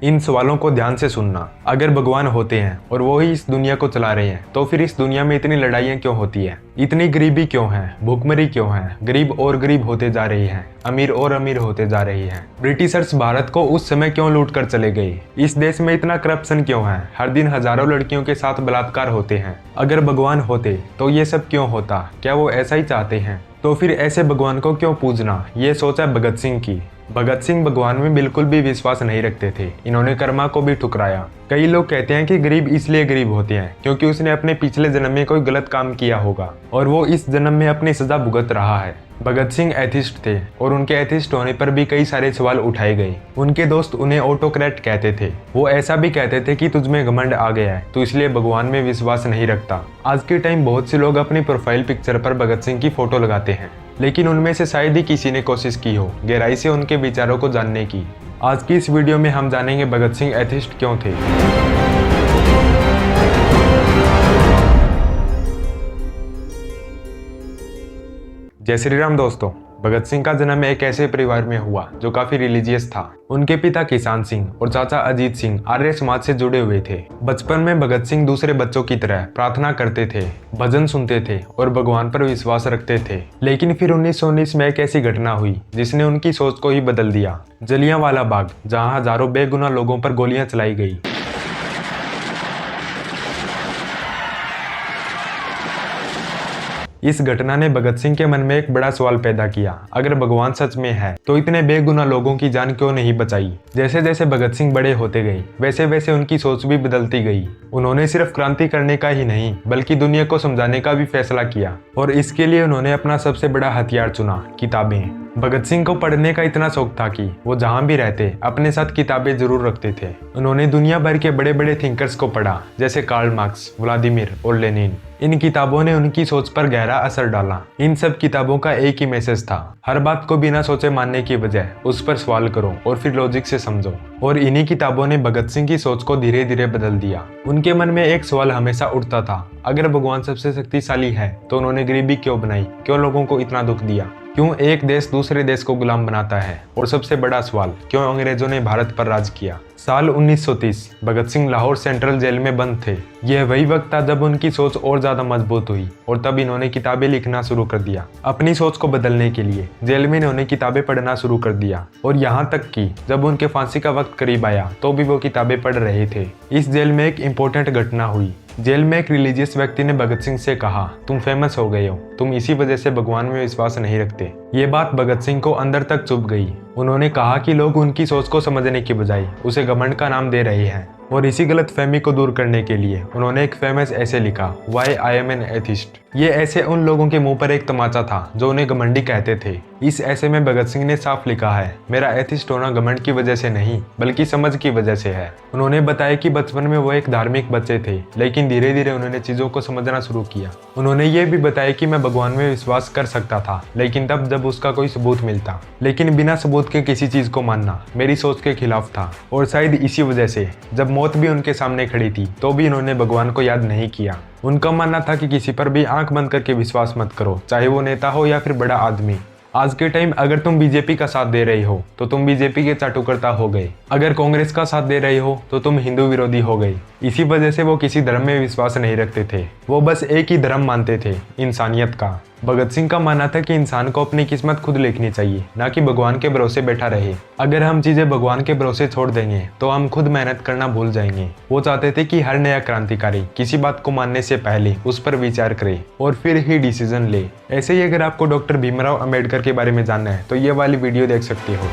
इन सवालों को ध्यान से सुनना। अगर भगवान होते हैं और वो ही इस दुनिया को चला रहे हैं तो फिर इस दुनिया में इतनी लड़ाइयाँ क्यों होती है, इतनी गरीबी क्यों है, भूखमरी क्यों है, गरीब और गरीब होते जा रही हैं, अमीर और अमीर होते जा रही हैं। ब्रिटिशर्स भारत को उस समय क्यों लूट कर चले गए, इस देश में इतना करप्शन क्यों है, हर दिन हजारों लड़कियों के साथ बलात्कार होते हैं। अगर भगवान होते तो ये सब क्यों होता, क्या वो ऐसा ही चाहते हैं? तो फिर ऐसे भगवान को क्यों पूजना, ये सोचा भगत सिंह की। भगत सिंह भगवान में बिल्कुल भी विश्वास नहीं रखते थे। इन्होंने कर्मा को भी ठुकराया। कई लोग कहते हैं कि गरीब इसलिए गरीब होते हैं क्योंकि उसने अपने पिछले जन्म में कोई गलत काम किया होगा और वो इस जन्म में अपनी सजा भुगत रहा है। भगत सिंह एथिस्ट थे और उनके एथिस्ट होने पर भी कई सारे सवाल उठाए गए। उनके दोस्त उन्हें ऑटोक्रेट कहते थे। वो ऐसा भी कहते थे कि तुझमें घमंड आ गया है तो इसलिए भगवान में विश्वास नहीं रखता। आज के टाइम बहुत से लोग अपनी प्रोफाइल पिक्चर पर भगत सिंह की फोटो लगाते हैं, लेकिन उनमें से शायद ही किसी ने कोशिश की हो गहराई से उनके विचारों को जानने की। आज की इस वीडियो में हम जानेंगे भगत सिंह एथिस्ट क्यों थे। जय श्री राम दोस्तों। भगत सिंह का जन्म एक ऐसे परिवार में हुआ जो काफी रिलीजियस था। उनके पिता किसान सिंह और चाचा अजीत सिंह आर्य समाज से जुड़े हुए थे। बचपन में भगत सिंह दूसरे बच्चों की तरह प्रार्थना करते थे, भजन सुनते थे और भगवान पर विश्वास रखते थे। लेकिन फिर 1919 में एक ऐसी घटना हुई जिसने उनकी सोच को ही बदल दिया। जलियांवाला बाग, जहां हजारों बेगुनाह लोगों पर गोलियां चलाई गई। इस घटना ने भगत सिंह के मन में एक बड़ा सवाल पैदा किया। अगर भगवान सच में है तो इतने बेगुनाह लोगों की जान क्यों नहीं बचाई? जैसे जैसे भगत सिंह बड़े होते गए वैसे वैसे उनकी सोच भी बदलती गई। उन्होंने सिर्फ क्रांति करने का ही नहीं बल्कि दुनिया को समझाने का भी फैसला किया और इसके लिए उन्होंने अपना सबसे बड़ा हथियार चुना, किताबें। भगत सिंह को पढ़ने का इतना शौक था कि वो जहां भी रहते अपने साथ किताबें जरूर रखते थे। उन्होंने दुनिया भर के बड़े बड़े थिंकर्स को पढ़ा, जैसे कार्ल मार्क्स, व्लादिमीर और लेनिन। इन किताबों ने उनकी सोच पर गहरा असर डाला। इन सब किताबों का एक ही मैसेज था, हर बात को बिना सोचे मानने की बजाय उस पर सवाल करो और फिर लॉजिक से समझो। और इन्हीं किताबों ने भगत सिंह की सोच को धीरे धीरे बदल दिया। उनके मन में एक सवाल हमेशा उठता था, अगर भगवान सबसे शक्तिशाली है तो उन्होंने गरीबी क्यों बनाई, क्यों लोगों को इतना दुख दिया, क्यों एक देश दूसरे देश को गुलाम बनाता है, और सबसे बड़ा सवाल, क्यों अंग्रेजों ने भारत पर राज किया। साल 1930 भगत सिंह लाहौर सेंट्रल जेल में बंद थे। यह वही वक्त था जब उनकी सोच और ज्यादा मजबूत हुई और तब इन्होंने किताबें लिखना शुरू कर दिया। अपनी सोच को बदलने के लिए जेल में इन्होंने किताबें पढ़ना शुरू कर दिया और यहाँ तक कि जब उनके फांसी का वक्त करीब आया तो भी वो किताबें पढ़ रहे थे। इस जेल में एक इम्पोर्टेंट घटना हुई। जेल में एक रिलीजियस व्यक्ति ने भगत सिंह से कहा, तुम फेमस हो गए हो, तुम इसी वजह से भगवान में विश्वास नहीं रखते। ये बात भगत सिंह को अंदर तक चुभ गई। उन्होंने कहा कि लोग उनकी सोच को समझने की बजाय उसे घमंड का नाम दे रहे हैं और इसी गलत फहमी को दूर करने के लिए उन्होंने एक फेमस ऐसे लिखा, why I am an atheist. ये ऐसे उन लोगों के मुंह पर एक तमाचा था जो उन्हें घमंडी कहते थे। इस ऐसे में भगत सिंह ने साफ लिखा है, मेरा एथिस्ट होना घमंड की वजह से नहीं बल्कि समझ की वजह से है। उन्होंने बताया कि बचपन में वो एक धार्मिक बच्चे थे, लेकिन धीरे धीरे उन्होंने चीजों को समझना शुरू किया। उन्होंने ये भी बताया कि मैं भगवान में विश्वास कर सकता था, लेकिन तब जब उसका कोई सबूत मिलता, लेकिन बिना सबूत के किसी चीज को मानना मेरी सोच के खिलाफ था। और शायद इसी वजह से जब मौत भी उनके सामने खड़ी थी तो भी इन्होंने भगवान को याद नहीं किया। उनका मानना था कि किसी पर भी आंख बंद करके विश्वास मत करो, चाहे वो नेता हो या फिर बड़ा आदमी। आज के टाइम अगर तुम बीजेपी का साथ दे रहे हो तो तुम बीजेपी के चाटुकर्ता हो गए, अगर कांग्रेस का साथ दे रहे हो तो तुम हिंदू विरोधी हो गए। इसी वजह से वो किसी धर्म में विश्वास नहीं रखते थे, वो बस एक ही धर्म मानते थे, इंसानियत का। भगत सिंह का मानना था कि इंसान को अपनी किस्मत खुद लिखनी चाहिए, ना कि भगवान के भरोसे बैठा रहे। अगर हम चीजें भगवान के भरोसे छोड़ देंगे तो हम खुद मेहनत करना भूल जाएंगे। वो चाहते थे कि हर नया क्रांतिकारी किसी बात को मानने से पहले उस पर विचार करे और फिर ही डिसीजन ले। ऐसे ही अगर आपको डॉक्टर भीमराव अंबेडकर के बारे में जानना है तो ये वाली वीडियो देख सकते हो।